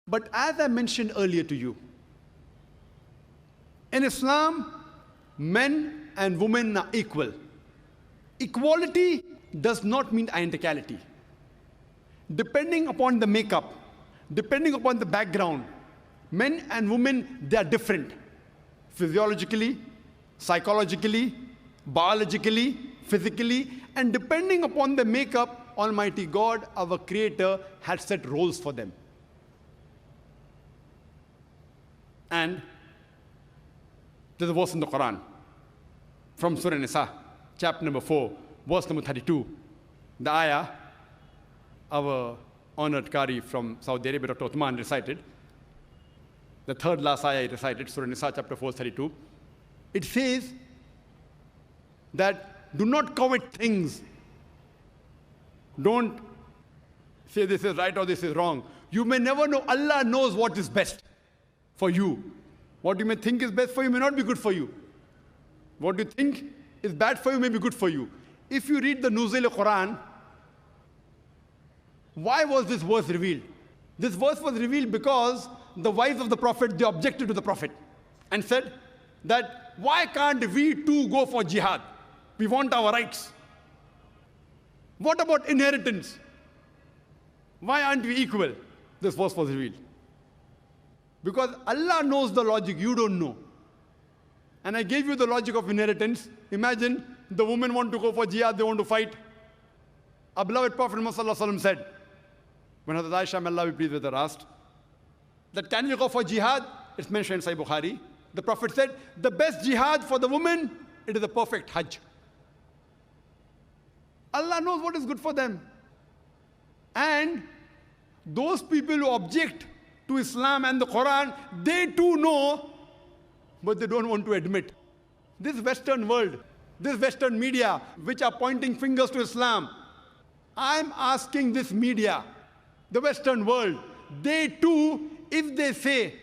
But as I mentioned earlier to you, in Islam, men and women are equal. Equality does not mean identicality. Depending upon the makeup, depending upon the background, men and women, they are different. Physiologically, psychologically, biologically, physically, and depending upon the makeup, Almighty God, our Creator, had set roles for them. And there's a verse in the Quran from Surah Nisa, chapter number 4, verse number 32. The ayah, our honored Qari from Saudi Arabia, Dr. Uthman, recited. The third last ayah he recited, Surah Nisa, chapter 4, 32. It says that do not covet things. Don't say this is right or this is wrong. You may never know. Allah knows what is best for you. What you may think is best for you may not be good for you. What you think is bad for you may be good for you. If you read the Nuzul Quran, why was this verse revealed? This verse was revealed because the wives of the Prophet, they objected to the Prophet and said that why can't we too go for jihad? We want our rights. What about inheritance? Why aren't we equal? This verse was revealed. Because Allah knows the logic, you don't know. And I gave you the logic of inheritance. Imagine the women want to go for jihad, they want to fight. Our beloved Prophet Muhammad said, when Hazrat Aisha, may Allah be pleased with her, asked, that can you go for jihad? It's mentioned in Sahih Bukhari. The Prophet said, the best jihad for the woman, it is the perfect hajj. Allah knows what is good for them. And those people who object to Islam and the Quran, they too know, but they don't want to admit. This Western world, this Western media, which are pointing fingers to Islam, I'm asking this media, the Western world, they too, if they say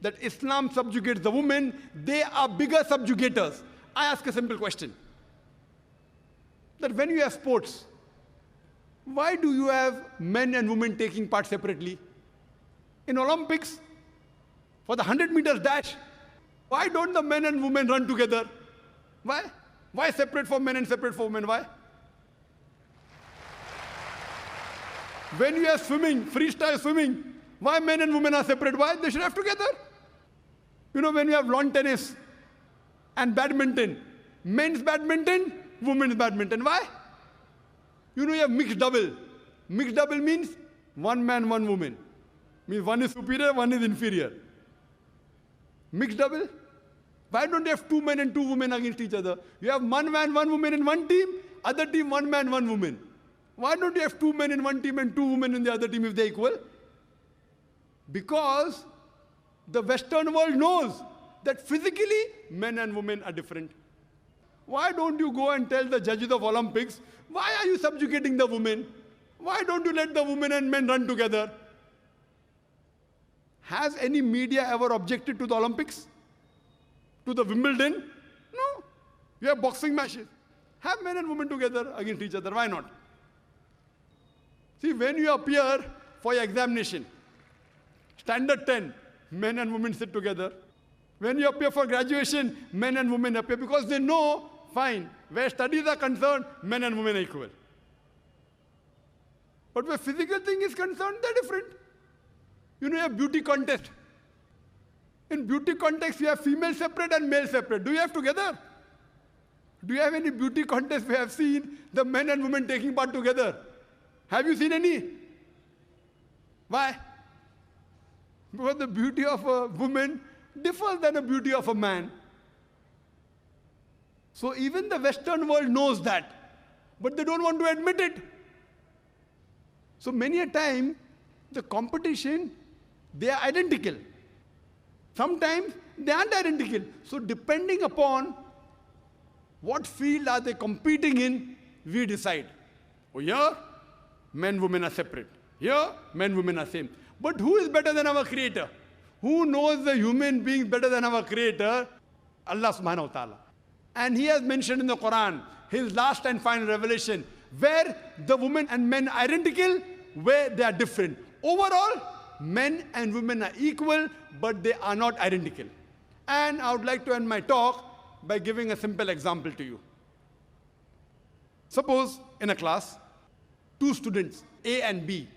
that Islam subjugates the woman, they are bigger subjugators. I ask a simple question. That when you have sports, why do you have men and women taking part separately? In Olympics, for the 100 meters dash, why don't the men and women run together? Why? Why separate for men and separate for women? Why? When you have swimming, freestyle swimming, why men and women are separate? Why? They should have together. You know, when you have lawn tennis and badminton, men's badminton, women's badminton. Why? You know, you have mixed double. Mixed double means one man, one woman. Means one is superior, one is inferior. Mixed double? Why don't you have two men and two women against each other? You have one man, one woman in one team, other team, one man, one woman. Why don't you have two men in one team and two women in the other team if they're equal? Because the Western world knows that physically men and women are different. Why don't you go and tell the judges of Olympics, why are you subjugating the women? Why don't you let the women and men run together? Has any media ever objected to the Olympics? To the Wimbledon? No. You have boxing matches. Have men and women together against each other. Why not? See, when you appear for your examination, standard 10, men and women sit together. When you appear for graduation, men and women appear because they know, fine, where studies are concerned, men and women are equal. But where physical thing is concerned, they're different. You know, you have beauty contest. In beauty contest, you have female separate and male separate. Do you have together? Do you have any beauty contest we have seen the men and women taking part together? Have you seen any? Why? Because the beauty of a woman differs than the beauty of a man. So even the Western world knows that, but they don't want to admit it. So many a time, the competition, they are identical. Sometimes they aren't identical. So depending upon what field are they competing in, we decide. Oh, here, men, women are separate. Here, men, women are same. But who is better than our Creator? Who knows the human being better than our Creator? Allah subhanahu wa ta'ala. And He has mentioned in the Quran, His last and final revelation, where the women and men are identical, where they are different. Overall, men and women are equal, but they are not identical. And I would like to end my talk by giving a simple example to you. Suppose in a class, two students, A and B,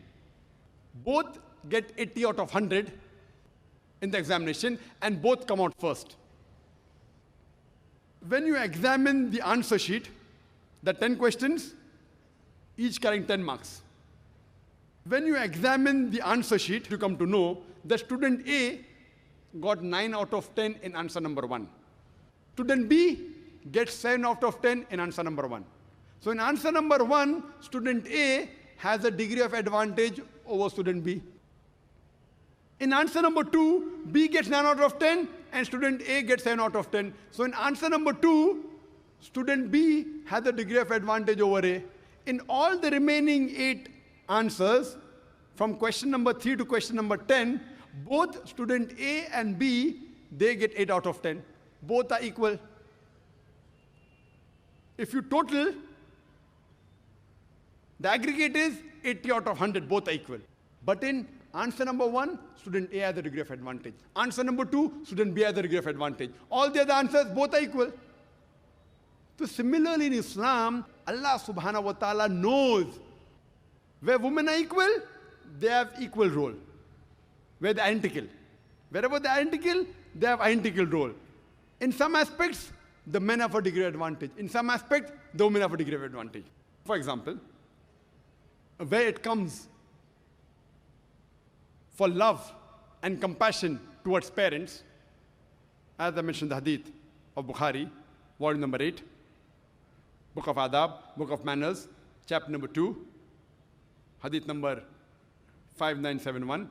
both get 80 out of 100 in the examination and both come out first. When you examine the answer sheet, the 10 questions, each carrying 10 marks. When you examine the answer sheet, you come to know that student A got 9 out of 10 in answer number 1. Student B gets 7 out of 10 in answer number 1. So in answer number 1, student A has a degree of advantage over student B. In answer number 2, B gets 9 out of 10 and student A gets 7 out of 10. So in answer number 2, student B has a degree of advantage over A. In all the remaining 8 answers, from question number 3 to question number 10, both student A and B, they get 8 out of 10. Both are equal. If you total, the aggregate is 80 out of 100, both are equal. But in answer number 1, student A has a degree of advantage. Answer number 2, student B has a degree of advantage. All the other answers, both are equal. So similarly in Islam, Allah subhanahu wa ta'ala knows where women are equal, they have equal role. Where they're identical. Wherever they're identical, they have identical role. In some aspects, the men have a degree of advantage. In some aspects, the women have a degree of advantage. For example, where it comes for love and compassion towards parents, as I mentioned the hadith of Bukhari, volume number 8, book of Adab, book of Manners, chapter number 2, hadith number 5971,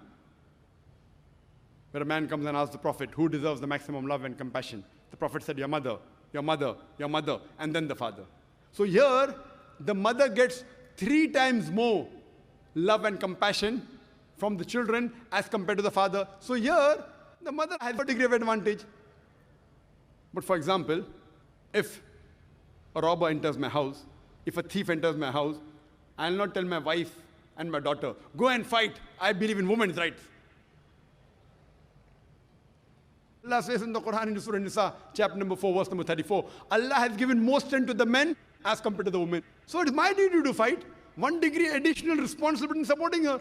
where a man comes and asks the Prophet, who deserves the maximum love and compassion? The Prophet said, your mother, your mother, your mother, and then the father. So here, the mother gets 3 times more love and compassion from the children as compared to the father. So here, the mother has a degree of advantage. But for example, if a robber enters my house, if a thief enters my house, I will not tell my wife and my daughter, go and fight, I believe in women's rights. Allah says in the Quran in Surah Nisa, chapter number 4, verse number 34, Allah has given more strength to the men as compared to the women. So it is my duty to fight. 1 degree additional responsibility in supporting her.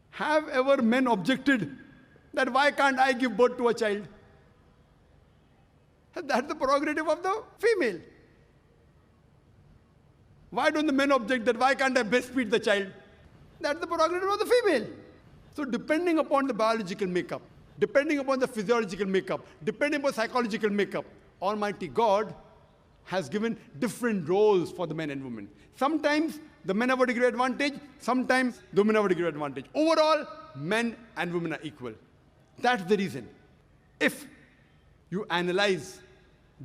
Have ever men objected that why can't I give birth to a child? That's the prerogative of the female. Why don't the men object that why can't I breastfeed the child? That's the prerogative of the female. So depending upon the biological makeup, depending upon the physiological makeup, depending upon psychological makeup, Almighty God has given different roles for the men and women. Sometimes the men have a degree of advantage, sometimes the women have a degree of advantage. Overall, men and women are equal. That's the reason. If you analyze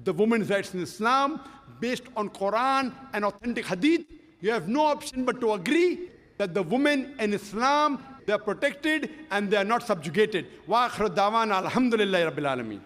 the women's rights in Islam based on Quran and authentic hadith, you have no option but to agree that the women in Islam, they are protected and they are not subjugated. Wa akhir da'wana alhamdulillahi rabbil alameen.